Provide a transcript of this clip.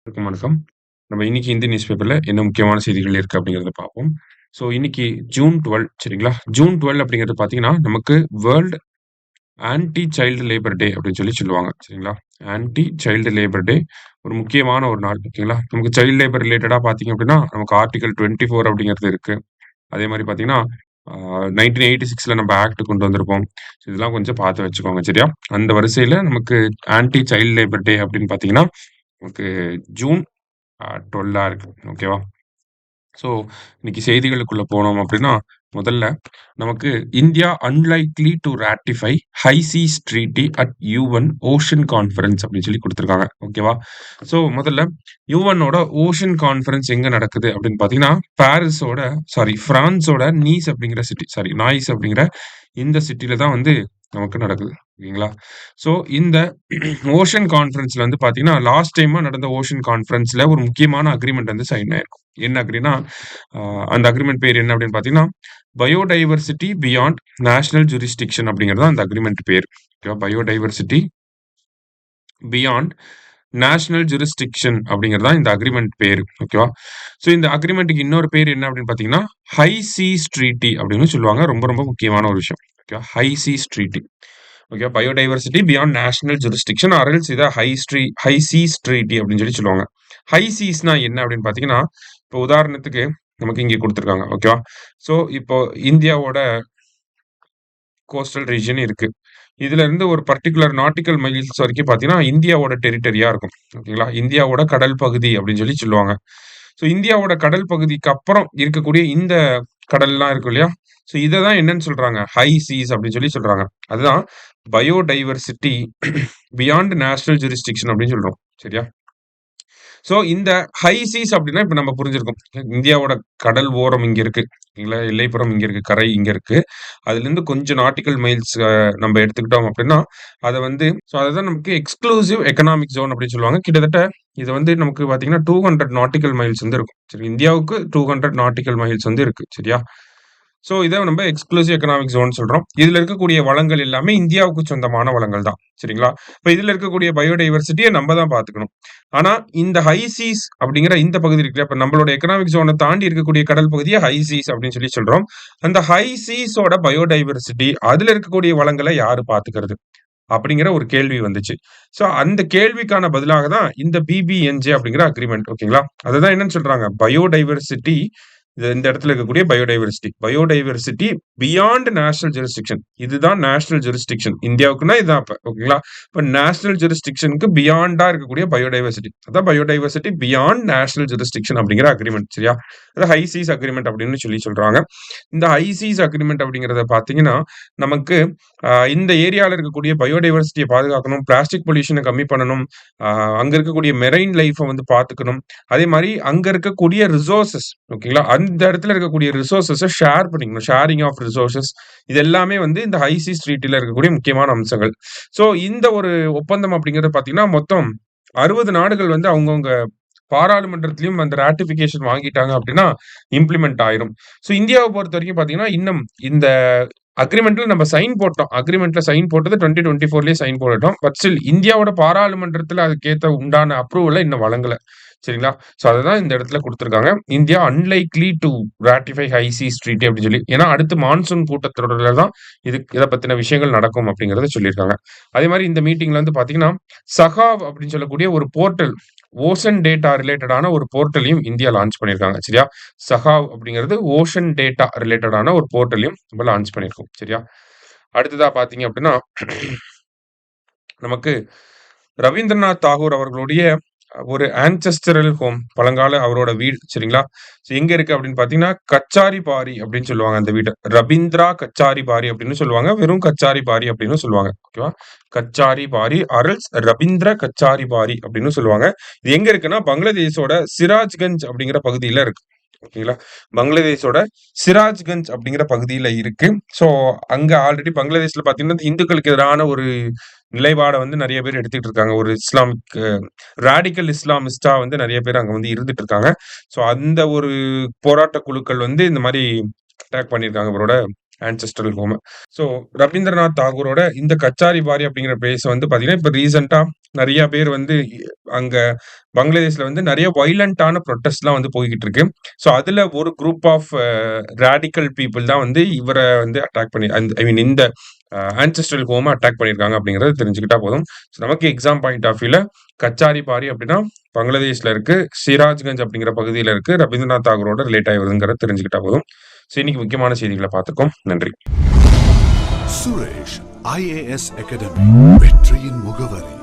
வணக்கம். நம்ம இன்னைக்கு இந்தியன் நியூஸ் பேப்பர்ல என்ன முக்கியமான செய்திகள் இருக்கு அப்படிங்கிறத பார்ப்போம். ஸோ இன்னைக்கு ஜூன் 12 சரிங்களா? ஜூன் 12 அப்படிங்கிறது பார்த்தீங்கன்னா, நமக்கு வேர்ல்ட் ஆன்டி சைல்டு லேபர் டே அப்படின்னு சொல்லுவாங்க. சரிங்களா? ஆன்டி சைல்டு லேபர் டே ஒரு முக்கியமான ஒரு நாள். ஓகேங்களா? நமக்கு சைல்டு லேபர் ரிலேட்டடா பார்த்தீங்க அப்படின்னா, நமக்கு ஆர்டிகிள் 24 அப்படிங்கிறது இருக்கு. அதே மாரி பார்த்தீங்கன்னா, 1986ல நம்ம ஆக்ட் கொண்டு வந்திருப்போம். இதெல்லாம் கொஞ்சம் பார்த்து வச்சுக்கோங்க சரியா? அந்த வரிசையில நமக்கு ஆன்டி சைல்டு லேபர் டே அப்படின்னு பார்த்தீங்கன்னா, நமக்கு ஜூன் 12 இருக்கு. ஓகேவா? ஸோ, இன்னைக்கு செய்திகளுக்குள்ள போனோம் அப்படின்னா, முதல்ல நமக்கு India unlikely to ratify high seas treaty at UN ocean conference அப்படின்னு குடுத்துருக்காங்க. ஓகேவா? ஸோ, முதல்ல யுஎன்னோட ஓஷன் கான்ஃபரன்ஸ் எங்க நடக்குது அப்படின்னு பார்த்தீங்கன்னா, பிரான்ஸோட நீஸ் அப்படிங்கிற சிட்டி நாய்ஸ் அப்படிங்கிற இந்த சிட்டில தான் வந்து நமக்கு நடக்குது. ஓகேங்களா? ஸோ, இந்த ஓஷன் கான்ஃபரன்ஸ்ல வந்து பார்த்தீங்கன்னா, லாஸ்ட் டைமா நடந்த ஓஷன் கான்ஃபரன்ஸ்ல ஒரு முக்கியமான அக்ரீமெண்ட் வந்து சைன் ஆயிருக்கும். என்ன அக்ரின்னா, அ அந்த அக்ரீமெண்ட் பேர் என்ன அப்படின்னு பார்த்தீங்கன்னா, பயோடைவர்சிட்டி பியாண்ட் நேஷனல் ஜூரிஸ்டிக்ஷன் அப்படிங்கிறது தான் அந்த அக்ரீமெண்ட் பேர். ஓகேவா? பயோடைவர்சிட்டி பியாண்ட் நேஷனல் ஜூரிஸ்டிக்ஷன் அப்படிங்கிறது தான் இந்த அக்ரீமெண்ட் பேரு. ஓகேவா? ஸோ இந்த அக்ரீமெண்ட்டுக்கு இன்னொரு பேர் என்ன அப்படின்னு பார்த்தீங்கன்னா, ஹை சீஸ் ட்ரீட்டி அப்படின்னு சொல்லுவாங்க. ரொம்ப ரொம்ப முக்கியமான ஒரு விஷயம். ஓகேவா? High seas treaty. Okay. Biodiversity beyond national jurisdiction or else இத ஹை சீஸ் ட்ரீட்டி அப்படின்னு சொல்லுவாங்க. ஹை சீஸ்னா என்ன அப்படின்னு பார்த்தீங்கன்னா, இப்போ உதாரணத்துக்கு நமக்கு இங்க குடுத்துருக்காங்க. ஓகேவா? ஸோ இப்போ இந்தியாவோட கோஸ்டல் ரீஜியன் இருக்கு. இதுல இருந்து ஒரு பர்ட்டிகுலர் நாட்டிக்கல் மைல்ஸ் வரைக்கும் பார்த்தீங்கன்னா, இந்தியாவோட டெரிட்டரியா இருக்கும். ஓகேங்களா? இந்தியாவோட கடல் பகுதி அப்படின்னு சொல்லுவாங்க. ஸோ இந்தியாவோட கடல் பகுதிக்கு அப்புறம் இருக்கக்கூடிய இந்த கடல்லாம் இருக்கும் இல்லையா? ஸோ இத தான் என்னன்னு சொல்றாங்க? ஹை சீஸ் அப்படின்னு சொல்றாங்க. அதுதான் பயோடைவர்சிட்டி பியாண்ட் நேஷனல் ஜூரிஸ்டிக்ஷன் அப்படின்னு சொல்றோம். சரியா? ஸோ இந்த ஹை சீஸ் அப்படின்னா இப்ப நம்ம புரிஞ்சிருக்கும். இந்தியாவோட கடல் ஓரம் இங்க இருக்கு. இல்லைங்களா? எல்லைப்புறம் இங்க இருக்கு. கரை இங்க இருக்கு. அதுலேருந்து கொஞ்சம் நாட்டிக்கல் மைல்ஸ் நம்ம எடுத்துக்கிட்டோம் அப்படின்னா, அத வந்து அததான் நமக்கு எக்ஸ்க்ளூசிவ் எக்கனாமிக் ஜோன் அப்படின்னு சொல்லுவாங்க. கிட்டத்தட்ட இது வந்து நமக்கு பார்த்தீங்கன்னா, 200 நாட்டிக்கல் மைல்ஸ் வந்து இருக்கும். சரி, இந்தியாவுக்கு 200 நாட்டிக்கல் மைல்ஸ் வந்து இருக்கு. சரியா? ஸோ இத நம்ம எக்ஸ்க்ளூசிவ் எக்கனாமிக் ஜோன் சொல்றோம். இதுல இருக்கக்கூடிய வளங்கள் எல்லாமே இந்தியாவுக்கு சொந்தமான வளங்கள் தான். சரிங்களா? இப்ப இதுல இருக்கக்கூடிய பயோடைவர்சிட்டிய நம்ம தான் பார்த்துக்கணும். ஆனா இந்த ஹை சீஸ் அப்படிங்கிற இந்த பகுதி இருக்கு இல்லையா? இப்ப நம்மளோட எக்கனாமிக் ஜோன தாண்டி இருக்கக்கூடிய கடல் பகுதிய ஹை சீஸ் அப்படின்னு சொல்றோம். அந்த ஹை சீஸோட பயோடைவர்சிட்டி அதுல இருக்கக்கூடிய வளங்கள யாரு பார்த்துக்கிறது? அப்படிங்கிற ஒரு கேள்வி வந்துச்சு. ஸோ அந்த கேள்விக்கான பதிலாக தான் இந்த பிபிஎன்ஜே அப்படிங்கிற அக்ரீமெண்ட். ஓகேங்களா? அததான் என்னன்னு சொல்றாங்க? பயோடைவர்சிட்டி இந்த இடத்துல இருக்கக்கூடிய பயோடைவர்சிட்டி பியாண்ட் நேஷனல் ஜூரிஸ்டிக்ஷன். இதுதான் நேஷனல் ஜூரிஸ்டிக்ஷன். இந்தியாவுக்குன்னா இதான் அப்ப. ஓகேங்களா? இப்ப நேஷனல் ஜூரிஸ்டிக்ஷனுக்கு பியாண்டா இருக்கக்கூடிய பயோடைவர்சிட்டி. அதான் பயோடைவர்சிட்டி பியாண்ட் நேஷனல் ஜூரிஸ்டிக்ஷன் அப்படிங்கிற அக்ரீமெண்ட். சரியா? அது ஹை சீஸ் அக்ரீமெண்ட் அப்படின்னு சொல்றாங்க. இந்த ஹை சீஸ் அக்ரீமெண்ட் அப்படிங்கிறத பார்த்தீங்கன்னா, நமக்கு இந்த ஏரியால இருக்கக்கூடிய பயோடைவர்சிட்டிய பாதுகாக்கணும், பிளாஸ்டிக் பொல்யூஷன கம்மி பண்ணணும், அ அங்க இருக்கக்கூடிய மெரைன் லைஃப்ப வந்து பார்த்துக்கணும். அதே மாரி அங்க இருக்கக்கூடிய ரிசோர்ஸஸ் ஓகேங்களா? அந்த இடத்துல இருக்கக்கூடிய ரிசோர்ஸஸ ஷேர் பண்ணிக்கணும். ஷேரிங் ஆஃப் ரிசோர்ஸஸ் இது எல்லாமே வந்து இந்த ஹை சீஸ் ட்ரீட்டில இருக்கக்கூடிய முக்கியமான அம்சங்கள். ஸோ இந்த ஒரு ஒப்பந்தம் அப்படிங்கிறது பார்த்தீங்கன்னா, மொத்தம் 60 நாடுகள் வந்து அவங்கவங்க பாராளுமன்றத்திலயும் அந்த ராட்டிஃபிகேஷன் வாங்கிட்டாங்க அப்படின்னா, இம்ப்ளிமெண்ட் ஆயிரும். ஸோ இந்தியாவ பொறுத்தவரைக்கும் பார்த்தீங்கன்னா, இன்னும் இந்த அக்ரீமெண்ட்ல நம்ம சைன் போட்டோம். அக்ரீமெண்ட்ல சைன் போட்டது 2024லயே சைன் போட்டுட்டோம். பட் ஸ்டில் இந்தியாவோட பாராளுமன்றத்தில அதுக்கேத்த உண்டான அப்ரூவல இன்னும் வழங்கல. சரிங்களா? ஸோ அததான் இந்த இடத்துல குடுத்துருக்காங்க. India unlikely to ratify high seas treaty அப்படின்னு ஏன்னா அடுத்து மான்சூன் கூட்டத்தொடர்ல தான் இத பத்தின விஷயங்கள் நடக்கும் அப்படிங்கிறத சொல்லியிருக்காங்க. அதே மாரி இந்த மீட்டிங்ல வந்து பார்த்தீங்கன்னா, சகாவ் அப்படின்னு சொல்லக்கூடிய ஒரு போர்ட்டல் ஓஷன் டேட்டா ரிலேட்டடான ஒரு போர்ட்டலையும் இந்தியா லான்ச் பண்ணியிருக்காங்க. சரியா? சகாவ் அப்படிங்கிறது ஓஷன் டேட்டா ரிலேட்டடான ஒரு போர்ட்டலையும் நம்ம லான்ச் பண்ணியிருக்கோம். சரியா? அடுத்ததா பார்த்தீங்க அப்படின்னா, நமக்கு ரவீந்திரநாத் தாகூர் அவர்களுடைய ஒரு ஆன்செஸ்டரல் ஹோம் பழங்கால அவரோட வீடு. சரிங்களா? ஸோ எங்க இருக்கு அப்படின்னு பார்த்தீங்கன்னா, கச்சாரி பாரி அப்படின்னு சொல்லுவாங்க அந்த வீட்ட. ரபீந்திரா கச்சாரி பாரி அப்படின்னு சொல்லுவாங்க. வெறும் கச்சாரி பாரி அப்படின்னு சொல்லுவாங்க. ஓகேவா? கச்சாரி பாரி ஆர் எல்ஸ் ரபீந்திர கச்சாரி பாரி அப்படின்னு சொல்லுவாங்க. இது எங்க இருக்குன்னா, பங்களாதேஷோட சிராஜ்கஞ்ச் அப்படிங்கிற பகுதியில இருக்கு. ஓகேங்களா? பங்களாதேஷோட சிராஜ்கஞ்ச் அப்படிங்கிற பகுதியில இருக்கு. ஸோ அங்க ஆல்ரெடி பங்களாதேஷ்ல பார்த்தீங்கன்னா, இந்துக்களுக்கு எதிரான ஒரு நிலைப்பாட வந்து நெறைய பேர் எடுத்துட்டு இருக்காங்க. ஒரு இஸ்லாமிக் ராடிக்கல் இஸ்லாமிஸ்ட்டா வந்து நெறைய பேர் அங்க வந்து இருந்துட்டு இருக்காங்க. ஸோ அந்த ஒரு போராட்ட குழுக்கள் வந்து இந்த மாரி அட்டாக் பண்ணியிருக்காங்க இவரோட ஆன்செஸ்ட்ரல் ஹோம். ஸோ ரவீந்திரநாத் தாகூரோட இந்த கச்சாரி பாரி அப்படிங்கிற பிளேஸ் வந்து பார்த்தீங்கன்னா, இப்ப ரீசென்ட்டா நெறைய பேர் வந்து அங்க பங்களாதேஷ்ல வந்து நெறைய வயலன்ட்டான ப்ரொட்டஸ்ட்லாம் வந்து போய்க்கிட்டு இருக்கு. ஸோ அதுல ஒரு குரூப் ஆஃப் ராடிக்கல் பீப்பிள் தான் வந்து இவர வந்து அட்டாக் பண்ணி ஐ மீன் இந்த ஆன்செஸ்ட்ரல் ஹோம அட்டாக் பண்ணியிருக்காங்க அப்படிங்கிறத தெரிஞ்சுக்கிட்டா போதும். ஸோ நமக்கு எக்ஸாம் பாயிண்ட் ஆஃப் வியூல கச்சாரி பாரி அப்படின்னா பங்களாதேஷ்ல இருக்கு. சிராஜ்கஞ்ச் அப்படிங்கிற பகுதியில இருக்கு. ரவீந்திரநாத் தாகூரோட ரிலேட் ஆயி வருதுங்கிறத தெரிஞ்சுக்கிட்டா போதும். ஸோ இன்னைக்கு முக்கியமான செய்திகள பார்த்துருக்கோம். நன்றி. சுரேஷ் IAS அகாடமி வெற்றியின் முகவரி.